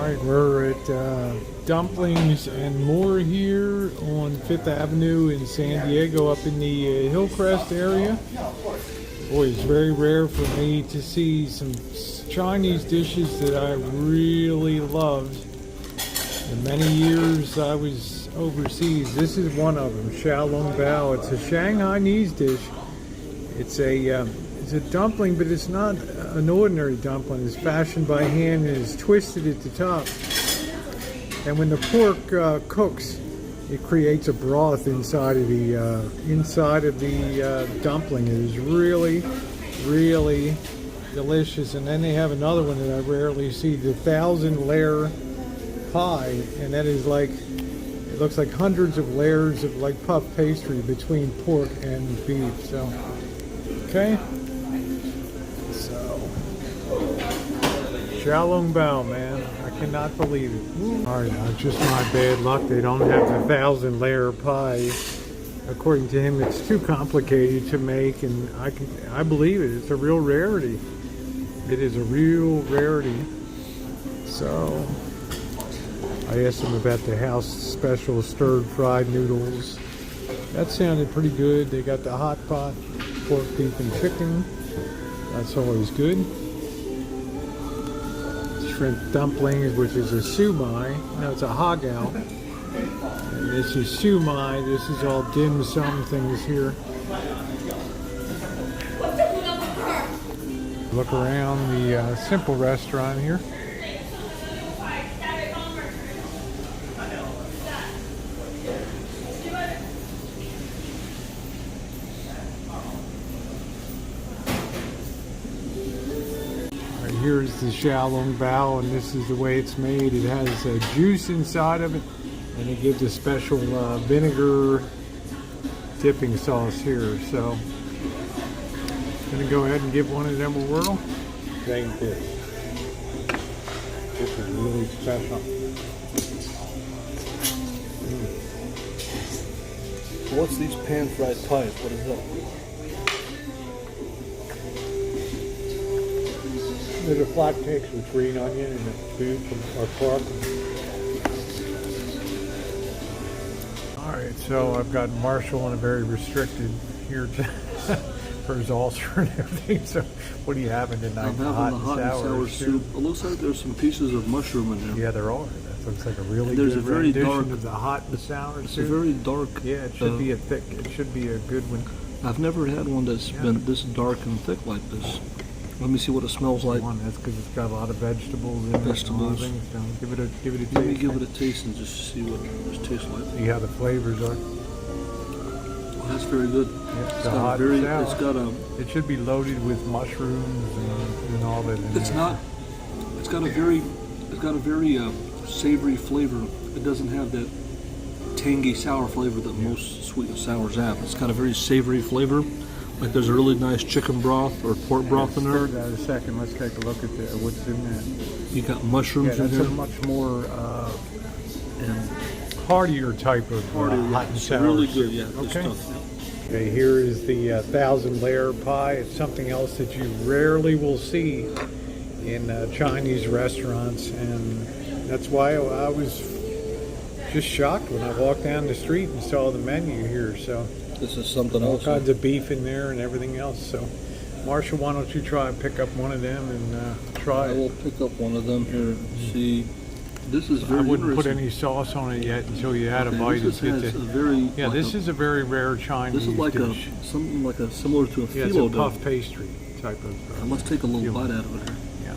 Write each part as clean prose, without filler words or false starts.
Alright, we're at Dumplings and More here on 5th Avenue in San Diego, up in the Hillcrest area. Boy, it's very rare for me to see some Chinese dishes that I really loved. In many years I was overseas. This is one of them, Xiaolong Bao. It's a Shanghainese dish. It's a dumpling, but it's not an ordinary dumpling. It's fashioned by hand and is twisted at the top. And when the pork cooks, it creates a broth inside of the dumpling. It is really, really delicious. And then they have another one that I rarely see, the 1,000-layer pie, and that is like, it looks like hundreds of layers of like puff pastry between pork and beef. So, okay. Xiaolong Bao, man. I cannot believe it. Alright, just my bad luck. They don't have the 1,000-layer pie. According to him, it's too complicated to make, and I believe it. It's a real rarity. It is a real rarity. So, I asked him about the house special stir-fried noodles. That sounded pretty good. They got the hot pot, pork, beef, and chicken. That's always good. Shrimp dumplings, which is a sumai. No, it's a hagao. And this is sumai. This is all dim sum things here. Look around the simple restaurant here. Here's the Xiaolong Bao, and this is the way it's made. It has juice inside of it, and it gives a special vinegar dipping sauce here. So, I'm gonna go ahead and give one of them a whirl. Thank you. This is really special. So what's these pan-fried pies? What is that? They're the flat cakes with green onion and the beef or pork. Alright, so I've got Marshall on a very restricted here for his ulcer and everything. So what are you having tonight? I'm having the hot and sour soup. It looks like there's some pieces of mushroom in there. Yeah, there are. That looks like a really good rendition dark of the hot and sour soup. It's a very dark. Yeah, it should be a thick. It should be a good one. I've never had one that's been this dark and thick like this. Let me see what it smells like. That's because it's got a lot of vegetables in it. Vegetables. So give it a taste. Let me give it a taste and just see what it tastes like. See how the flavors are. Oh, that's very good. Yeah, it's got sour. It's got a. It should be loaded with mushrooms and all that. It's not. It's got a very savory flavor. It doesn't have that tangy sour flavor that most sweet and sours have. It's got a very savory flavor. Like there's a really nice chicken broth or pork broth in there. That a second. Let's take a look at what's in that. You got mushrooms in there. That's a much more and heartier type of hot and sour. Really good, yeah. Okay. Stuff, yeah. Okay, here is the 1,000-layer pie. It's something else that you rarely will see in Chinese restaurants, and that's why I was just shocked when I walked down the street and saw the menu here. So. This is something else. All kinds of beef in there and everything else. So, Marshall, why don't you try and pick up one of them and try it? I will pick up one of them here. See, this is very I wouldn't interesting. put any sauce on it yet until you had a bite. This is a very rare Chinese dish. This is like dish. something like similar to a phyllo it's a dough. puff pastry type of. Let's take a little bite out of it here. Yeah.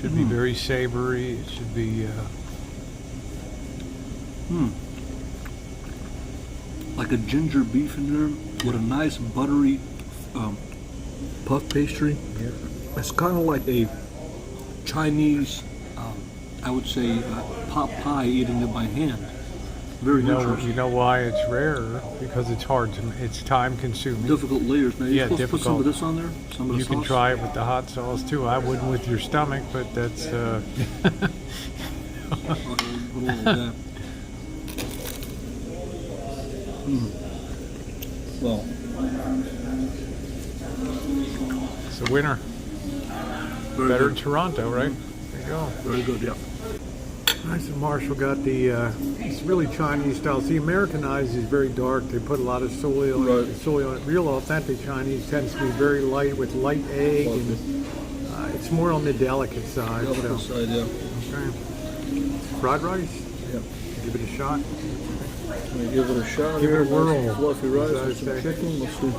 Should be very savory. It should be. Like a ginger beef in there with a nice buttery puff pastry. Yeah. It's kind of like a Chinese, I would say, pot pie, eating it by hand. Very interesting. You know why it's rare? Because it's hard to. It's time consuming. Difficult layers. Now you're supposed difficult. to put some of this on there. Some of the You sauce? can try it with the hot sauce too. I wouldn't with your stomach, but that's. Well, it's a winner. Very Better good. in Toronto, right? There you go. Very good, yeah. Nice and Marshall got the, it's really Chinese style. See, Americanized is very dark. They put a lot of soy on Right. it. Soy on it. Real authentic Chinese tends to be very light with light egg. And, it's more on the delicate side. Delicate So. side, yeah. Okay. Fried rice. Yeah. Give it a shot. Let me give it a shot Give it here. a whirl. Nice fluffy rice As I with some say. chicken. Let's see.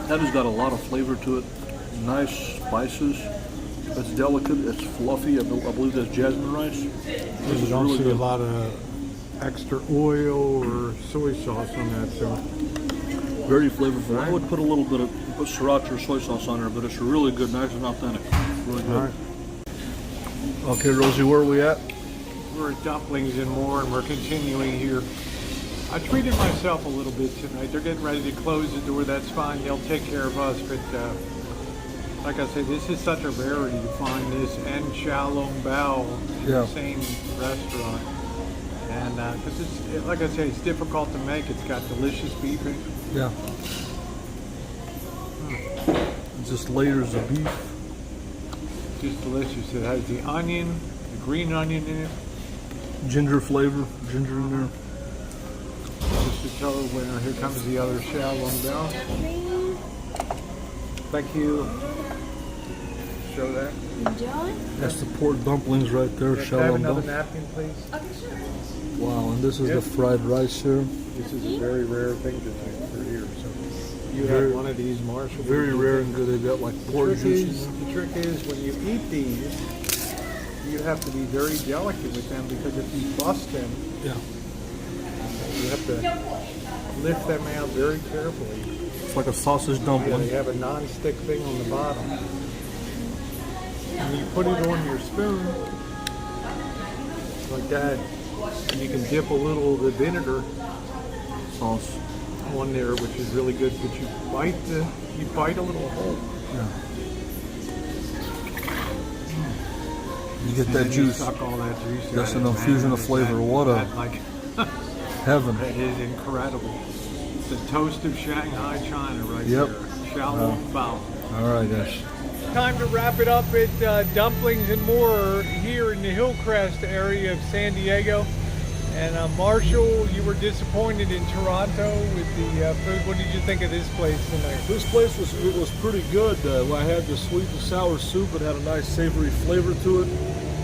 That has got a lot of flavor to it. Nice spices. It's delicate. It's fluffy. I believe that's jasmine rice. This You is don't really see good. a lot of extra oil or soy sauce on that, so Very flavorful. I would put a little bit of sriracha or soy sauce on there, but it's really good, nice and authentic. Really good. all right. Okay, Rosie, where are we at? We're at Dumplings and More, and we're continuing here. I treated myself a little bit tonight. They're getting ready to close the door. That's fine. They'll take care of us. But like I said, this is such a rarity to find this and Xiaolong Bao in Yeah. the same restaurant. And because it's, like I say, it's difficult to make. It's got delicious beefing. Yeah. Just layers of beef. Just delicious. It has the onion, the green onion in it. Ginger flavor, ginger in there. Just to tell the winner, here comes the other Xiaolong Bao. Thank you. Show that. Enjoy. That's the pork dumplings right there, Can I have another Xiaolong. napkin, please? Okay, sure. Wow, and this is Yeah. the fried rice here. This is a very rare thing to do for here. So you Very- have one of these, Marshall. Very rare and good. They've got like pork The juices. trick is when you eat these, you have to be very delicate with them because if you bust them, Yeah. you have to lift them out very carefully. It's like a sausage Yeah, dumpling. they have a non-stick thing on the bottom. And you put it on your spoon like that. And you can dip a little of the vinegar Sauce. on there, which is really good. But you bite a little hole. Yeah. You get And that then you juice. suck all that juice out. That's an Man, infusion of is flavor. that- What a that, like, heaven. that is incredible. The toast of Shanghai, China, right Yep. there. Xiaolong Bao. All right, guys. Time to wrap it up at Dumplings and More here in the Hillcrest area of San Diego. And Marshall, you were disappointed in Toronto with the food. What did you think of this place tonight? This place was pretty good. I had the sweet and sour soup. It had a nice savory flavor to it.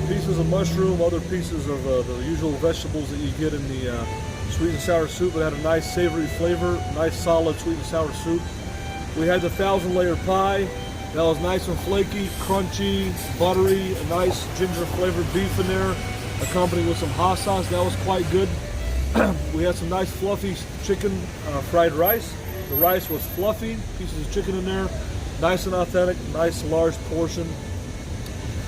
Pieces of mushroom, other pieces of the usual vegetables that you get in the sweet and sour soup. It had a nice savory flavor, nice solid sweet and sour soup. We had the 1,000-layer pie. That was nice and flaky, crunchy, buttery, a nice ginger flavored beef in there, accompanied with some hot sauce. That was quite good. We had some nice fluffy chicken fried rice. The rice was fluffy, pieces of chicken in there, nice and authentic, nice large portion.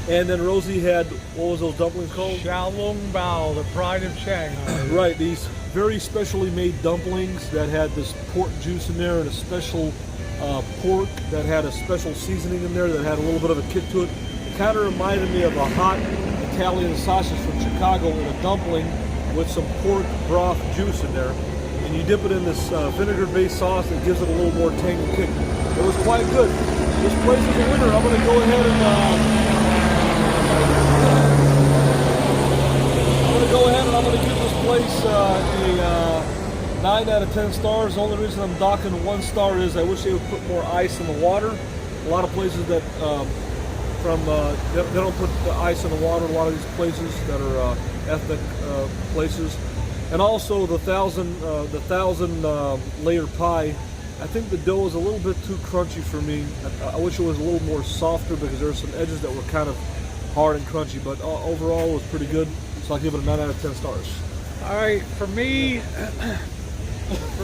And then Rosie had, what was those dumplings called? Xiaolong Bao, the pride of Shanghai. Right, these very specially made dumplings that had this pork juice in there and a special pork that had a special seasoning in there that had a little bit of a kick to it. It kind of reminded me of a hot Italian sausage from Chicago in a dumpling with some pork broth juice in there. And you dip it in this vinegar-based sauce that gives it a little more tang and kick. It was quite good. This place is a winner. I'm going to go ahead and I'm going to give this place a 9 out of 10 stars. The only reason I'm docking 1 star is I wish they would put more ice in the water. A lot of places that they don't put the ice in the water. A lot of these places that are ethnic places, and also the 1,000 layer pie. I think the dough is a little bit too crunchy for me. I wish it was a little more softer because there are some edges that were kind of hard and crunchy. But overall, it was pretty good. So I'll give it a 9 out of 10 stars. All right, for me,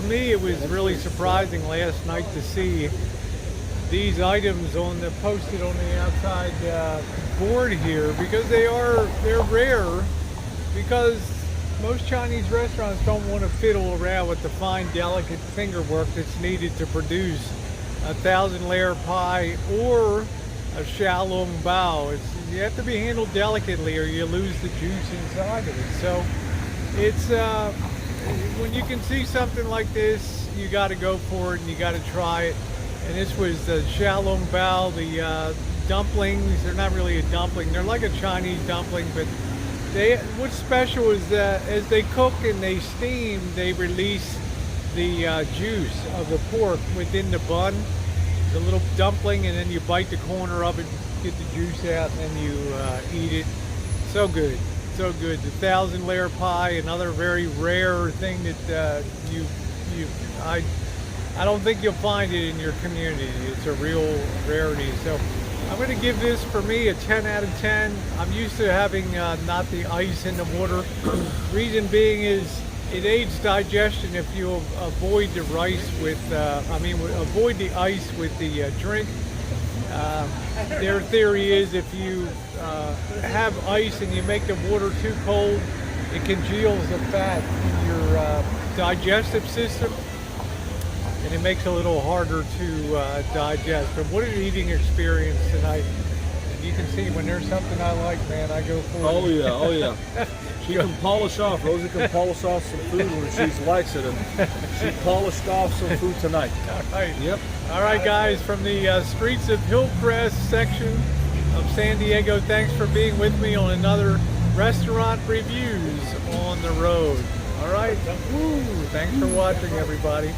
it was really surprising last night to see these items posted on the outside board here because they're rare because most Chinese restaurants don't want to fiddle around with the fine, delicate finger work that's needed to produce a 1,000-layer pie or a Xiaolong Bao. You have to be handled delicately or you lose the juice inside of it. So it's when you can see something like this, you got to go for it and you got to try it. And this was the xiaolong bao, the dumplings. They're not really a dumpling. They're like a Chinese dumpling, but what's special is that as they cook and they steam, they release the juice of the pork within the bun, the little dumpling, and then you bite the corner of it, get the juice out, and then you eat it. So good, so good. The 1,000-layer pie, another very rare thing that I don't think you'll find it in your community. It's a real rarity. So I'm going to give this, for me, a 10 out of 10. I'm used to having not the ice in the water. Reason being is it aids digestion if you avoid the rice with, avoid the ice with the drink. Their theory is if you have ice and you make the water too cold, it congeals the fat in your digestive system, and it makes it a little harder to digest. But what an eating experience tonight. And you can see when there's something I like, man, I go for it. Oh yeah, oh yeah. She can polish off. Rosie can polish off some food when she likes it, and she polished off some food tonight. All right. Yep. All right, guys, from the streets of Hillcrest section of San Diego, thanks for being with me on another Restaurant Reviews on the Road. All right. Woo. Thanks for watching, everybody.